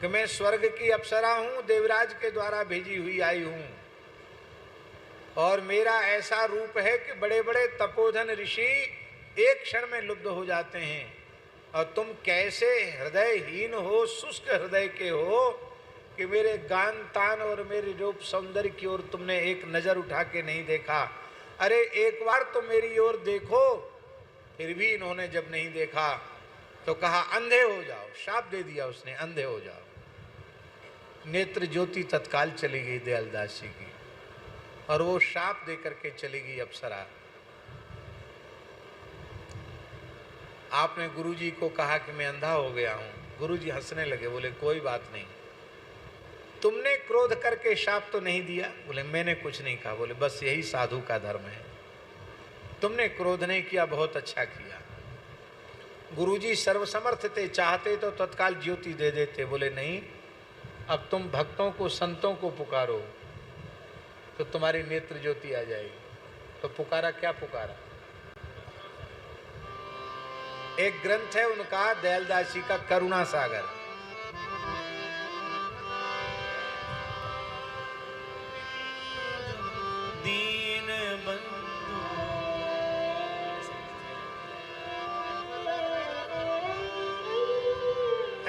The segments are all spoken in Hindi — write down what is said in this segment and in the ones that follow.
कि मैं स्वर्ग की अप्सरा हूं, देवराज के द्वारा भेजी हुई आई हूं, और मेरा ऐसा रूप है कि बड़े बड़े तपोधन ऋषि एक क्षण में लुब्ध हो जाते हैं, और तुम कैसे हृदयहीन हो, शुष्क हृदय के हो कि मेरे गान तान और मेरे रूप सौंदर्य की ओर तुमने एक नजर उठा के नहीं देखा। अरे एक बार तो मेरी ओर देखो। फिर भी इन्होंने जब नहीं देखा तो कहा अंधे हो जाओ, शाप दे दिया उसने, अंधे हो जाओ। नेत्र ज्योति तत्काल चली गई दयालदास जी की, और वो शाप दे करके चली गई अप्सरा। आपने गुरुजी को कहा कि मैं अंधा हो गया हूं। गुरुजी हंसने लगे, बोले कोई बात नहीं, तुमने क्रोध करके शाप तो नहीं दिया। बोले मैंने कुछ नहीं कहा। बोले बस यही साधु का धर्म है, तुमने क्रोध नहीं किया, बहुत अच्छा किया। गुरुजी सर्वसमर्थ थे, चाहते तो तत्काल ज्योति दे देते। बोले नहीं, अब तुम भक्तों को संतों को पुकारो तो तुम्हारी नेत्र ज्योति आ जाएगी। तो पुकारा, क्या पुकारा? एक ग्रंथ है उनका दयालदास जी का, करुणा सागर। दीन बंधु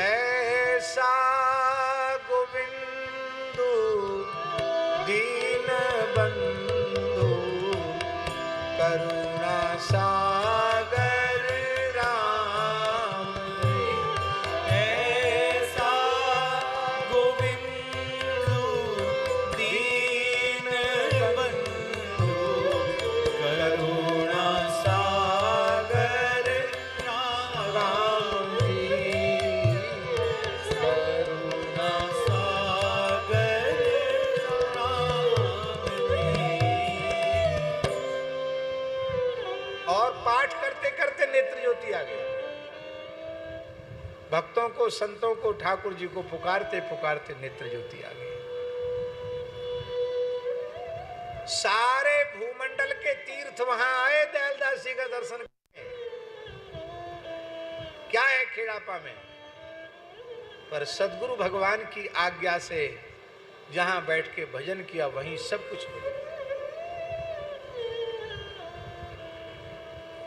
ऐसा गोविंदु दीन बंधु करुणा सागर राम। ऐसा गोविंदु दीन बंधु करुणा सागर राम जी, करुणा सागर राम जी। और पाठ करते करते नेत्र ज्योति आ गई। भक्तों को संतों को ठाकुर जी को पुकारते पुकारते नेत्र ज्योति आ गई। सारे भूमंडल के तीर्थ वहां आए दयालदास जी का दर्शन करने। क्या है खेड़ापा में, पर सदगुरु भगवान की आज्ञा से जहां बैठ के भजन किया वहीं सब कुछ मिला।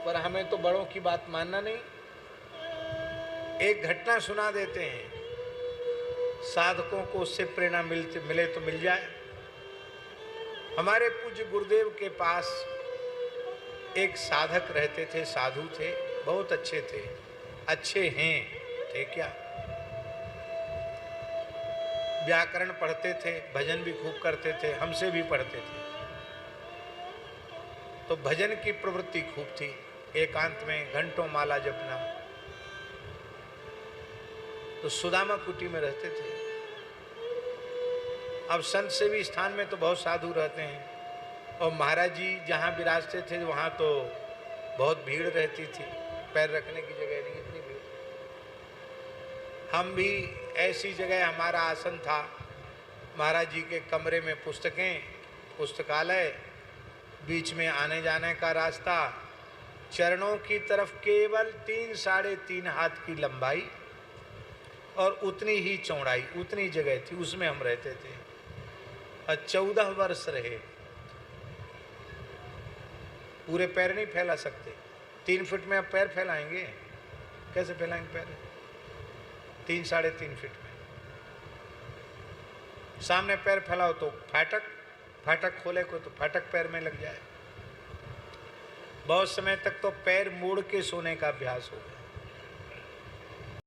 पर हमें तो बड़ों की बात मानना नहीं। एक घटना सुना देते हैं, साधकों को उससे प्रेरणा मिले तो मिल जाए। हमारे पूज्य गुरुदेव के पास एक साधक रहते थे, साधु थे, बहुत अच्छे थे, अच्छे हैं थे क्या, व्याकरण पढ़ते थे, भजन भी खूब करते थे, हमसे भी पढ़ते थे। तो भजन की प्रवृत्ति खूब थी, एकांत में घंटों माला जपना। तो सुदामा कुटी में रहते थे। अब संत सेवी स्थान में तो बहुत साधु रहते हैं, और महाराज जी जहाँ विराजते थे वहाँ तो बहुत भीड़ रहती थी, पैर रखने की जगह नहीं, इतनी भीड़। हम भी ऐसी जगह, हमारा आसन था, महाराज जी के कमरे में पुस्तकें, पुस्तकालय, बीच में आने जाने का रास्ता, चरणों की तरफ केवल 3 साढ़े 3 हाथ की लंबाई और उतनी ही चौड़ाई, उतनी जगह थी, उसमें हम रहते थे। और 14 वर्ष रहे। पूरे पैर नहीं फैला सकते, 3 फीट में आप पैर फैलाएंगे, कैसे फैलाएंगे पैर? 3 साढ़े 3 फीट में सामने पैर फैलाओ तो फाटक खोले को तो फाटक पैर में लग जाए। बहुत समय तक तो पैर मोड़ के सोने का अभ्यास हो गया।